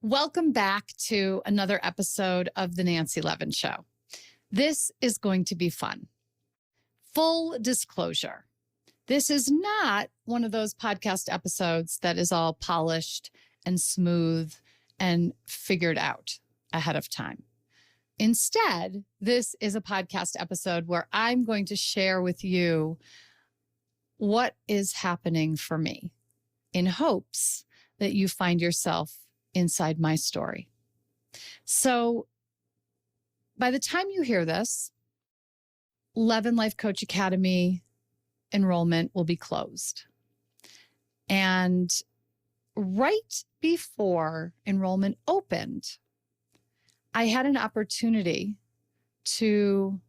Welcome back to another episode of The Nancy Levin Show. This is going to be fun. Full disclosure, this is not one of those podcast episodes that is all polished and smooth and figured out ahead of time. Instead, this is a podcast episode where I'm going to share with you what is happening for me in hopes that you find yourself inside my story. So by the time you hear this, Levin Life Coach Academy enrollment will be closed. And right before enrollment opened, I had an opportunity to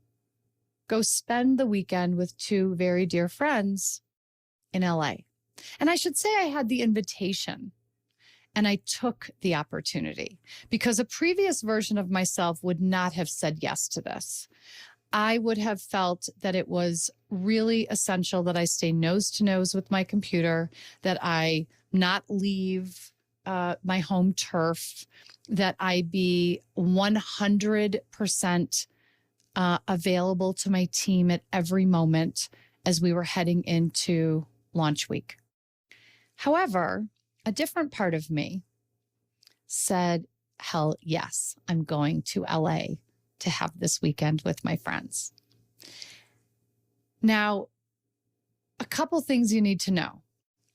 go spend the weekend with two very dear friends in LA. And I should say I had the invitation. And I took the opportunity because a previous version of myself would not have said yes to this. I would have felt that it was really essential that I stay nose to nose with my computer, that I not leave my home turf, that I be 100% available to my team at every moment as we were heading into launch week. However, a different part of me said, hell yes, I'm going to LA to have this weekend with my friends. Now, a couple things you need to know.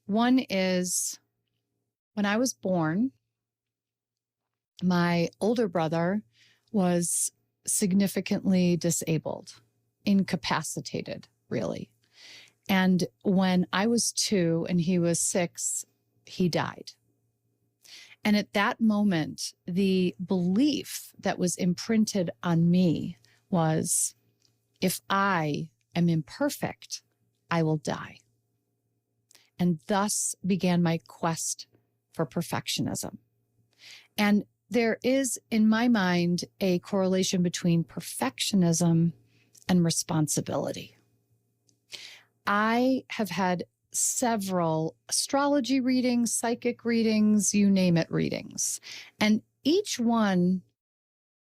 One is when I was born, my older brother was significantly disabled, incapacitated, really. And when I was 2 and he was 6, he died. And at that moment, the belief that was imprinted on me was, if I am imperfect, I will die. And thus began my quest for perfectionism. And there is, in my mind, a correlation between perfectionism and responsibility. I have had several astrology readings, psychic readings, you name it, readings. And each one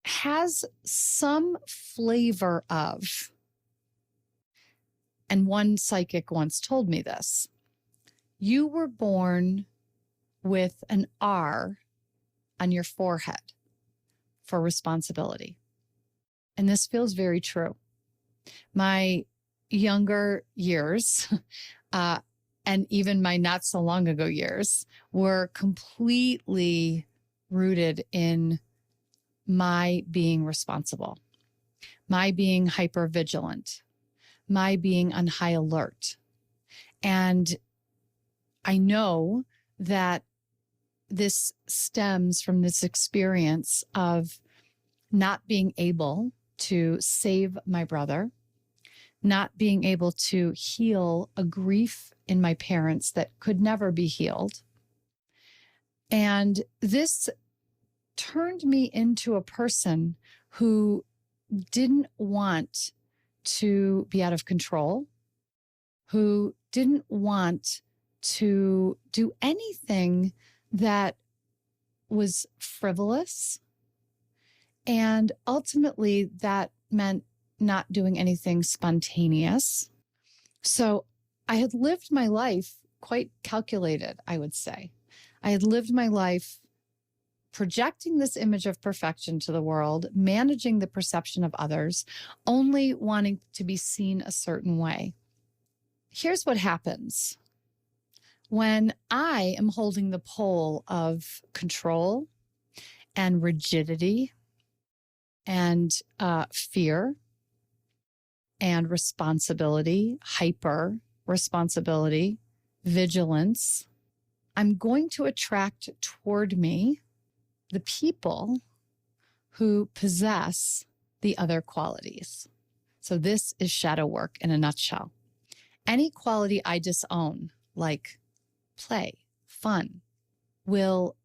has some flavor of, and one psychic once told me this, you were born with an R on your forehead for responsibility. And this feels very true. My younger years, and even my not so long ago years, were completely rooted in my being responsible, my being hypervigilant, my being on high alert. And I know that this stems from this experience of not being able to save my brother, not being able to heal a grief in my parents that could never be healed. And this turned me into a person who didn't want to be out of control, who didn't want to do anything that was frivolous. And ultimately, that meant not doing anything spontaneous. So I had lived my life quite calculated, I would say. I had lived my life projecting this image of perfection to the world, managing the perception of others, only wanting to be seen a certain way. Here's what happens. When I am holding the pole of control and rigidity and fear and responsibility, hyper responsibility, vigilance, I'm going to attract toward me the people who possess the other qualities. So this is shadow work in a nutshell. Any quality I disown, like play, fun, will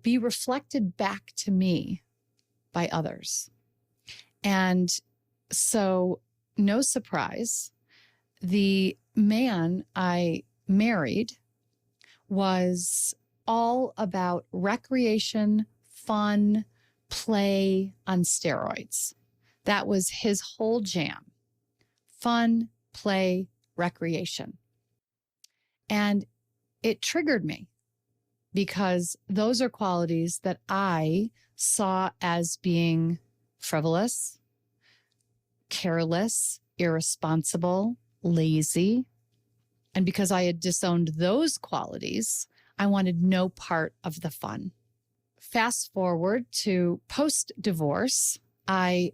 be reflected back to me by others. And so, no surprise, the man I married was all about recreation, fun, play on steroids. That was his whole jam. Fun, play, recreation. And it triggered me because those are qualities that I saw as being frivolous, careless, irresponsible, lazy. And because I had disowned those qualities, I wanted no part of the fun. Fast forward to post-divorce, I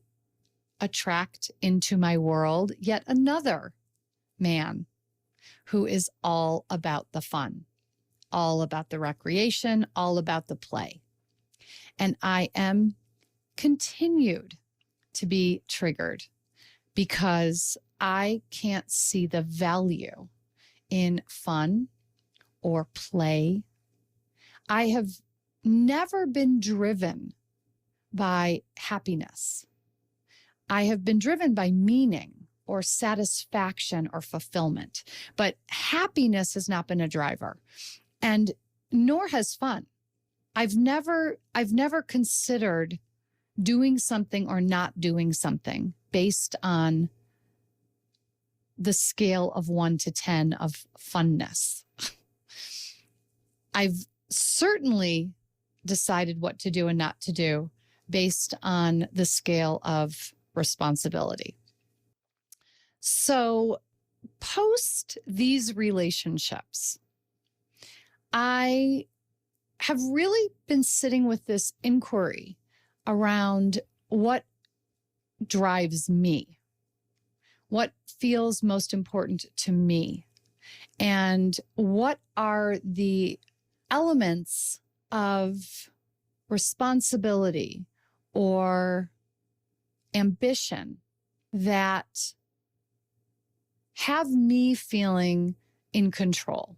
attract into my world yet another man who is all about the fun, all about the recreation, all about the play. And I am continued to be triggered because I can't see the value in fun or play. I have never been driven by happiness. I have been driven by meaning or satisfaction or fulfillment, but happiness has not been a driver, and nor has fun. I've never considered doing something or not doing something based on the scale of 1 to 10 of funness. I've certainly decided what to do and not to do based on the scale of responsibility. So post these relationships, I have really been sitting with this inquiry around what drives me, what feels most important to me, and what are the elements of responsibility or ambition that have me feeling in control,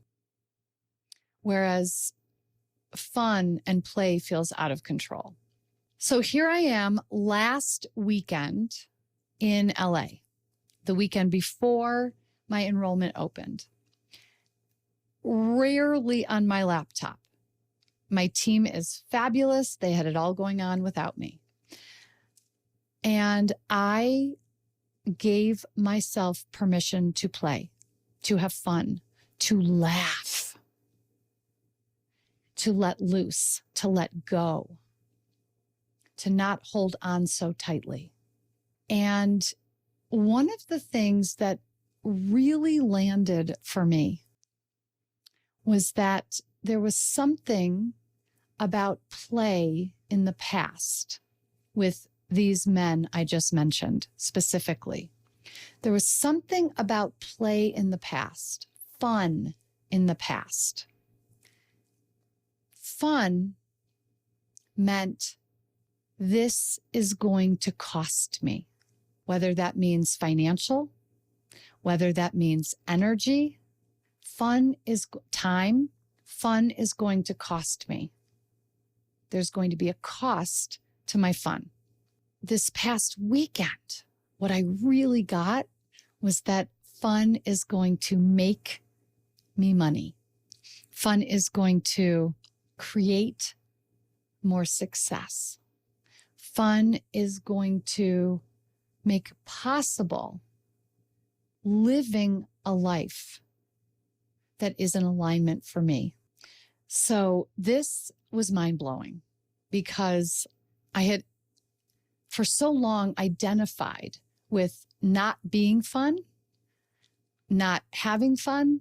whereas fun and play feels out of control. So here I am last weekend in LA, the weekend before my enrollment opened, rarely on my laptop. My team is fabulous. They had it all going on without me. And I gave myself permission to play, to have fun, to laugh, to let loose, to let go, to not hold on so tightly. And one of the things that really landed for me was that there was something about play in the past with these men I just mentioned specifically. There was something about play in the past, fun in the past. Fun meant this is going to cost me, whether that means financial, whether that means energy. Fun is time. Fun is going to cost me. There's going to be a cost to my fun. This past weekend, what I really got was that fun is going to make me money. Fun is going to create more success. Fun is going to make possible living a life that is in alignment for me. So this was mind-blowing because I had for so long identified with not being fun, not having fun,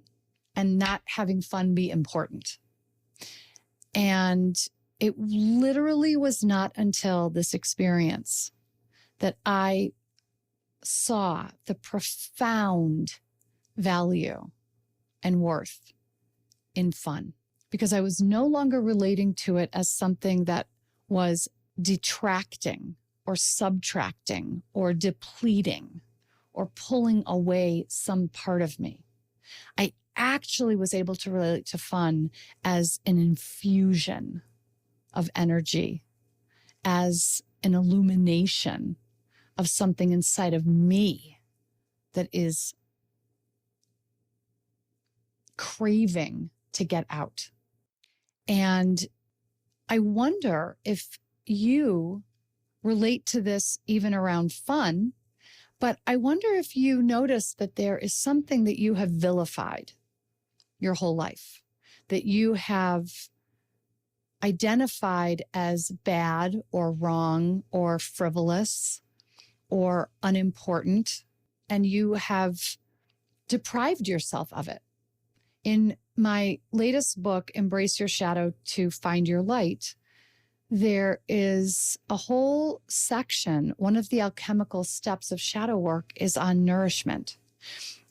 and not having fun be important. And it literally was not until this experience that I saw the profound value and worth in fun, because I was no longer relating to it as something that was detracting or subtracting or depleting or pulling away some part of me. I actually was able to relate to fun as an infusion of energy, as an illumination of something inside of me that is craving to get out. And I wonder if you relate to this even around fun, but I wonder if you notice that there is something that you have vilified your whole life, that you have identified as bad or wrong or frivolous or unimportant, and you have deprived yourself of it. In my latest book, Embrace Your Shadow to Find Your Light, there is a whole section. One of the alchemical steps of shadow work is on nourishment.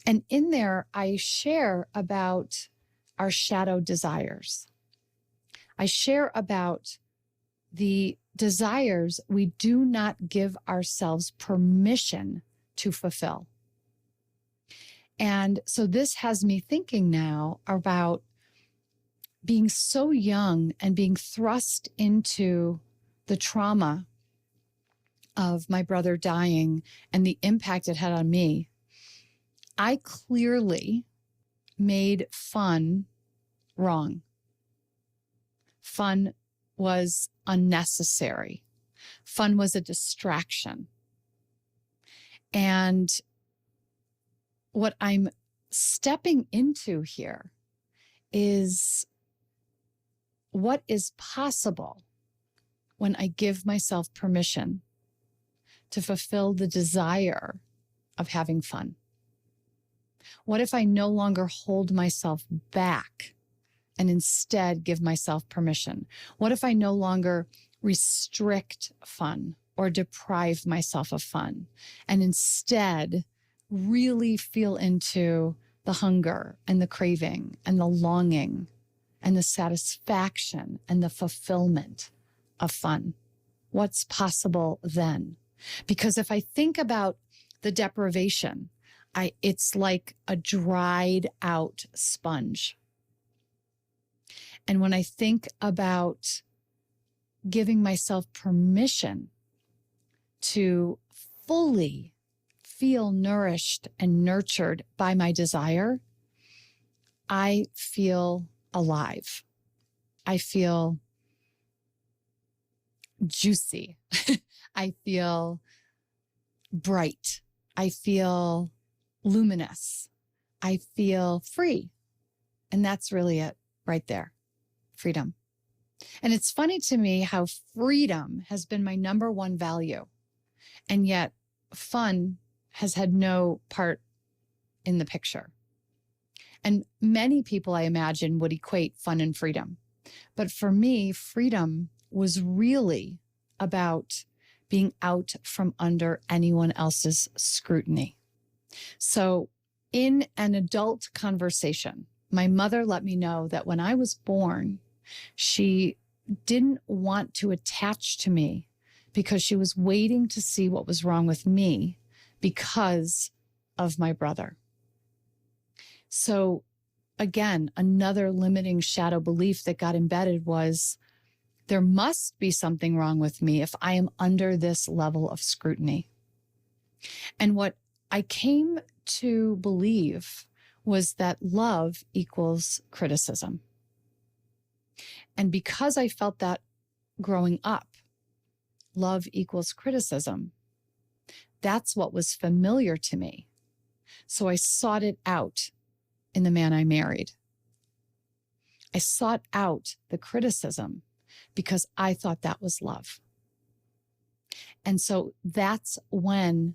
And in there, I share about our shadow desires. I share about the desires we do not give ourselves permission to fulfill. And so this has me thinking now about being so young and being thrust into the trauma of my brother dying and the impact it had on me. I clearly made fun wrong. Fun was unnecessary. Fun was a distraction. And what I'm stepping into here is what is possible when I give myself permission to fulfill the desire of having fun. What if I no longer hold myself back and instead give myself permission? What if I no longer restrict fun or deprive myself of fun and instead really feel into the hunger and the craving and the longing and the satisfaction and the fulfillment of fun? What's possible then? Because if I think about the deprivation, it's like a dried out sponge. And when I think about giving myself permission to fully feel nourished and nurtured by my desire, I feel alive. I feel juicy. I feel bright. I feel luminous. I feel free. And that's really it right there. Freedom. And it's funny to me how freedom has been my number one value. And yet fun has had no part in the picture. And many people, I imagine, would equate fun and freedom. But for me, freedom was really about being out from under anyone else's scrutiny. So in an adult conversation, my mother let me know that when I was born, she didn't want to attach to me because she was waiting to see what was wrong with me because of my brother. So again, another limiting shadow belief that got embedded was there must be something wrong with me if I am under this level of scrutiny. And what I came to believe was that love equals criticism. And because I felt that growing up, love equals criticism, that's what was familiar to me. So I sought it out in the man I married. I sought out the criticism because I thought that was love. And so that's when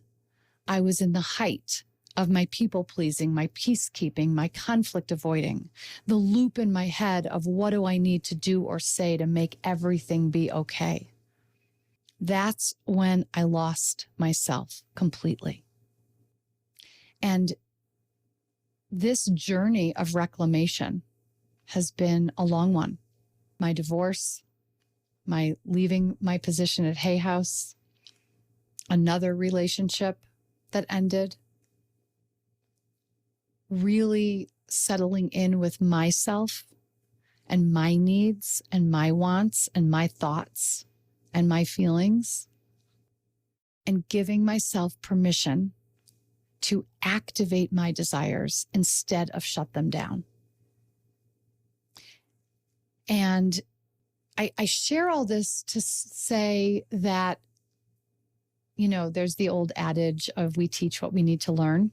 I was in the height of my people pleasing, my peacekeeping, my conflict avoiding, the loop in my head of what do I need to do or say to make everything be okay. That's when I lost myself completely. And this journey of reclamation has been a long one. My divorce, my leaving my position at Hay House, another relationship that ended, really settling in with myself and my needs and my wants and my thoughts and my feelings, and giving myself permission to activate my desires instead of shut them down. And I share all this to say that, there's the old adage of we teach what we need to learn.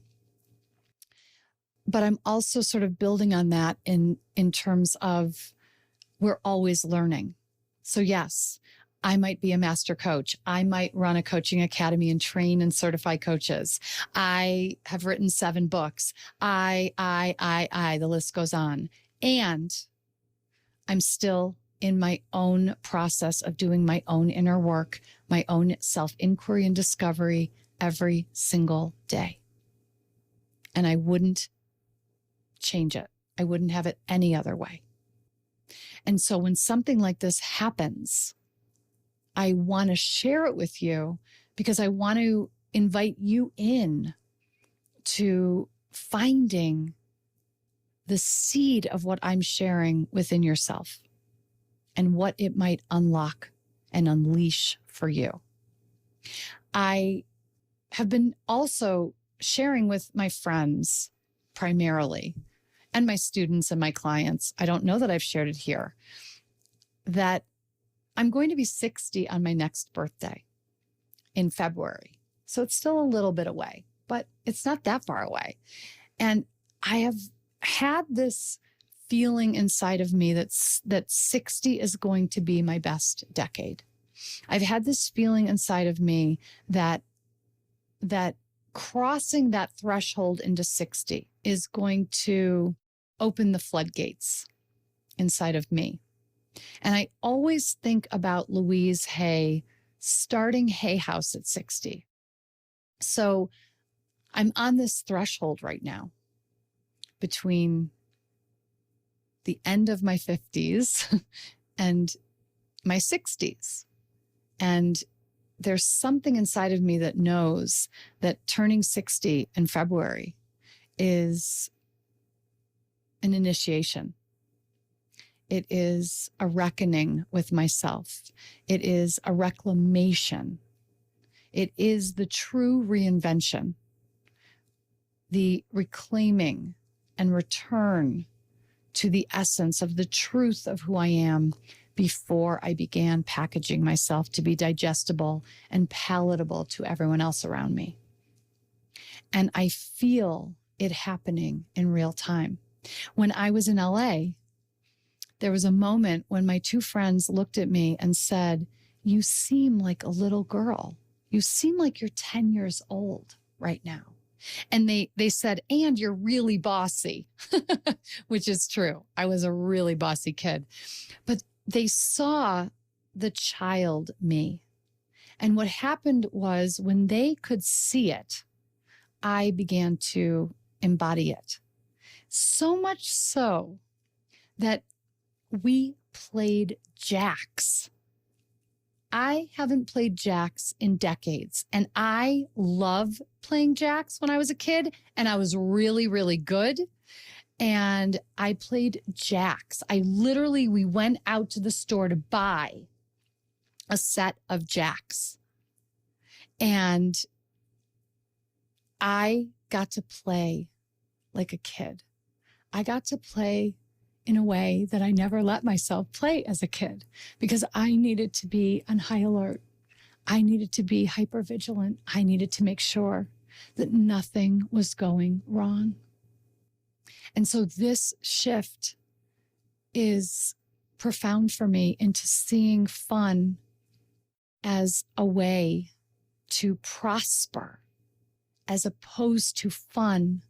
But I'm also sort of building on that in terms of we're always learning. So yes, I might be a master coach. I might run a coaching academy and train and certify coaches. I have written 7 books. The list goes on. And I'm still in my own process of doing my own inner work, my own self-inquiry and discovery every single day. And I wouldn't change it. I wouldn't have it any other way. And so when something like this happens, I want to share it with you because I want to invite you in to finding the seed of what I'm sharing within yourself and what it might unlock and unleash for you. I have been also sharing with my friends primarily, and my students and my clients, I don't know that I've shared it here, that I'm going to be 60 on my next birthday in February. So it's still a little bit away, but it's not that far away. And I have had this feeling inside of me that 60 is going to be my best decade. I've had this feeling inside of me that crossing that threshold into 60 is going to open the floodgates inside of me. And I always think about Louise Hay starting Hay House at 60. So I'm on this threshold right now between the end of my 50s and my 60s. And there's something inside of me that knows that turning 60 in February is an initiation. It is a reckoning with myself. It is a reclamation. It is the true reinvention, the reclaiming and return to the essence of the truth of who I am before I began packaging myself to be digestible and palatable to everyone else around me. And I feel it happening in real time. When I was in LA, there was a moment when my 2 friends looked at me and said, "You seem like a little girl. You seem like you're 10 years old right now." And they said, "And you're really bossy," which is true. I was a really bossy kid. But they saw the child me. And what happened was when they could see it, I began to embody it. So much so that we played jacks. I haven't played jacks in decades, and I love playing jacks when I was a kid, and I was really, really good. And I played jacks. We went out to the store to buy a set of jacks. And I got to play like a kid. I got to play in a way that I never let myself play as a kid because I needed to be on high alert. I needed to be hypervigilant. I needed to make sure that nothing was going wrong. And so this shift is profound for me into seeing fun as a way to prosper, as opposed to fun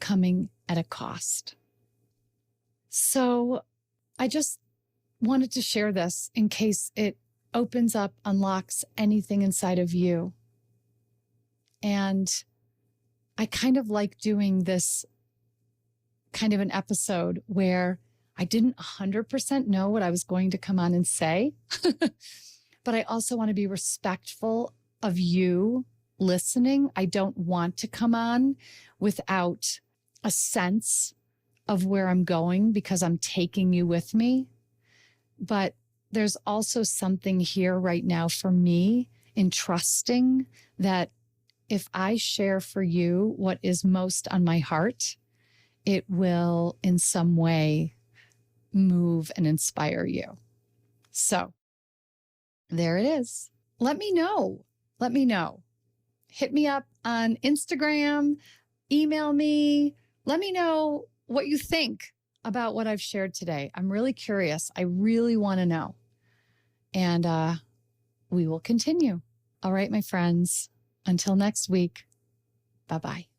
coming at a cost. So I just wanted to share this in case it opens up, unlocks anything inside of you. And I kind of like doing this kind of an episode where I didn't 100% know what I was going to come on and say, but I also want to be respectful of you listening. I don't want to come on without a sense of where I'm going because I'm taking you with me. But there's also something here right now for me in trusting that if I share for you what is most on my heart, it will in some way move and inspire you. So there it is. Let me know. Let me know. Hit me up on Instagram, email me. Let me know what you think about what I've shared today. I'm really curious. I really want to know. And we will continue. All right, my friends. Until next week. Bye-bye.